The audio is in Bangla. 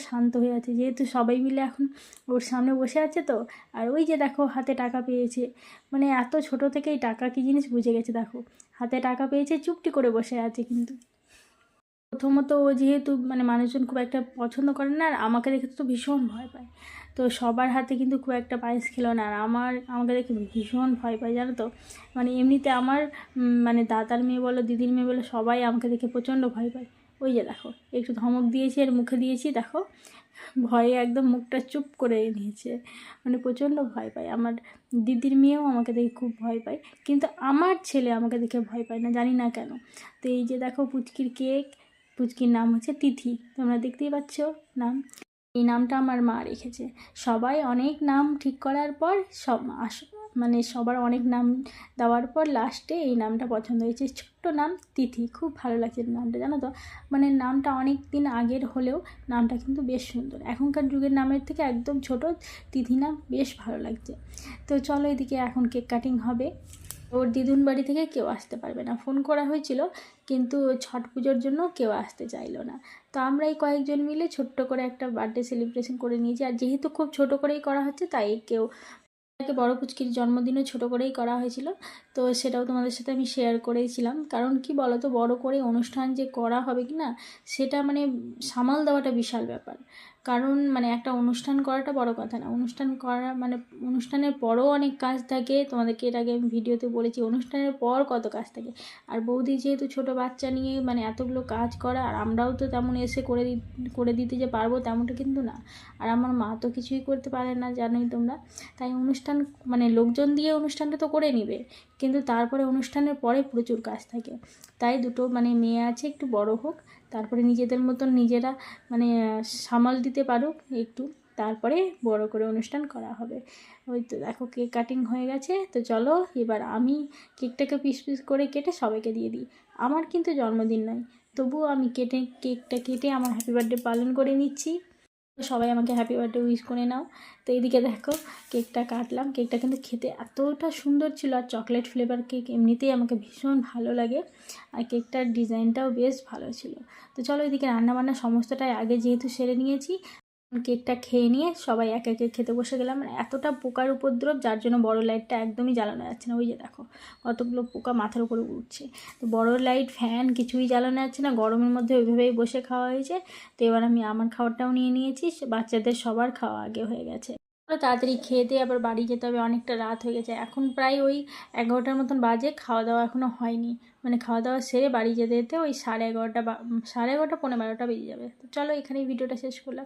শান্ত হয়ে আছে, যেহেতু সবাই মিলে এখন ওর সামনে বসে আছে। তো আর ওই যে দেখো হাতে টাকা পেয়েছে, মানে এত ছোট থেকেই টাকা কী জিনিস বুঝে গেছে। দেখো হাতে টাকা পেয়েছে, চুপটি করে বসে আছে। কিন্তু প্রথমত ও যেহেতু মানে মানুষজন খুব একটা পছন্দ করে না, আর আমাকে দেখে তো ভীষণ ভয় পায়। তো সবার হাতে কিন্তু খুব একটা পায়েস খেলো না, আর আমাকে দেখে ভীষণ ভয় পায়, জানো তো। মানে এমনিতে আমার মানে দাদার মেয়ে বলো, দিদির মেয়ে বলো, সবাই আমাকে দেখে প্রচণ্ড ভয় পায়। ওই যে দেখো একটু ধমক দিয়েছি আর মুখে দিয়েছি, দেখো ভয়ে একদম মুখটা চুপ করে নিয়েছে। মানে প্রচণ্ড ভয় পায়। আমার দিদির মেয়েও আমাকে দেখে খুব ভয় পায়, কিন্তু আমার ছেলে আমাকে দেখে ভয় পায় না, জানি না কেন। তো এই যে দেখো পুচকির কেক, পুচকির নাম হচ্ছে তিথি, তোমরা দেখতেই পাচ্ছ নাম। এই নামটা আমার মা রেখেছে। সবাই অনেক নাম ঠিক করার পর মানে সবার অনেক নাম দেওয়ার পর লাস্টে এই নামটা পছন্দ হয়েছে, ছোট্ট নাম তিথি। খুব ভালো লাগছে নামটা, জানো তো। মানে নামটা অনেক দিন আগের হলেও নামটা কিন্তু বেশ সুন্দর। এখনকার যুগের নামের থেকে একদম ছোট তিথি নাম বেশ ভালো লাগছে। তো চলো এদিকে এখন কেক কাটিং হবে। ওর দিদুন বাড়ি থেকে কেউ আসতে পারবে না, ফোন করা হয়েছিল, কিন্তু ছট পুজোর জন্য কেউ আসতে চাইলো না। তো আমরাই কয়েকজন মিলে ছোট্ট করে একটা বার্থডে সেলিব্রেশন করে নিয়েছি। আর যেহেতু খুব ছোট করেই করা হচ্ছে, তাই কেউ বড় পুচকির জন্মদিনও ছোট করেই করা হয়েছিল। তো সেটাও তোমাদের সাথে আমি শেয়ার করেছিলাম। কারণ কি বলো তো, বড় করে অনুষ্ঠান যে করা হবে কি না, সেটা মানে সামাল দেওয়াটা বিশাল ব্যাপার। কারণ মানে একটা অনুষ্ঠান করাটা বড় কথা না, অনুষ্ঠান করা মানে অনুষ্ঠানের পরও অনেক কাজ থাকে। তোমাদেরকে এর আগে আমি ভিডিওতে বলেছি অনুষ্ঠানের পর কত কাজ থাকে। আর বৌদি যেহেতু ছোট বাচ্চা নিয়ে মানে এতগুলো কাজ করা, আর আমরাও তো তেমন এসে করে দিতে যে পারবো তেমনটা কিন্তু না। আর আমার মা তো কিছুই করতে পারে না, জানোই তোমরা। তাই অনুষ্ঠান মানে লোকজন দিয়ে অনুষ্ঠানটা তো করে নিবে, কিন্তু তারপরে অনুষ্ঠানের পরে প্রচুর কাজ থাকে। তাই দুটো মানে মেয়ে আছে, একটু বড় হোক, তারপরে নিজেদের মতন নিজেরা মানে সামাল দিতে পারুক একটু, তারপরে বড় করে অনুষ্ঠান করা হবে। ওই তো দেখো কেক কাটিং হয়ে গেছে। তো চলো এবার আমি কেকটাকে পিস পিস করে কেটে সবাইকে দিয়ে দিই। আমার কিন্তু জন্মদিন নয়, তবুও আমি কেকটা কেটে আমার হ্যাপি বার্থডে পালন করে নিচ্ছি। সবাই আমাকে হ্যাপি বার্থডে উইশ করে নাও। তো এইদিকে দেখো কেকটা কাটলাম, কেকটা কিন্তু খেতে এতটা সুন্দর ছিল। আর চকলেট ফ্লেভার কেক এমনিতেই আমাকে ভীষণ ভালো লাগে, আর কেকটার ডিজাইনটাও বেশ ভালো ছিল। তো চলো এদিকে রান্নাবান্না সমস্তটাই আগে যেহেতু সেরে নিয়েছি, কেকটা খেয়ে নিয়ে সবাই এক একে খেতে বসে গেলাম। মানে এতটা পোকার উপদ্রব, যার জন্য বড় লাইটটা একদমই জ্বালানো যাচ্ছে না। ওই যে দেখো কতগুলো পোকা মাথার উপরে উঠছে। তো বড় লাইট ফ্যান কিছুই জ্বালানো যাচ্ছে না, গরমের মধ্যে ওইভাবেই বসে খাওয়া হয়েছে। তো এবার আমি আমার খাবারটাও নিয়ে নিয়েছি, বাচ্চাদের সবার খাওয়া আগে হয়ে গেছে। তাড়াতাড়ি খেয়ে দিয়ে আবার বাড়ি যেতে হবে, অনেকটা রাত হয়ে গেছে। এখন প্রায় ওই 11টার মতন বাজে, খাওয়া দাওয়া এখনও হয়নি। মানে খাওয়া দাওয়া সেরে বাড়ি যেতে যেতে ওই 11:30 11:30 পৌনে 12টা বেজে যাবে। তো চলো এখানেই ভিডিওটা শেষ করলাম।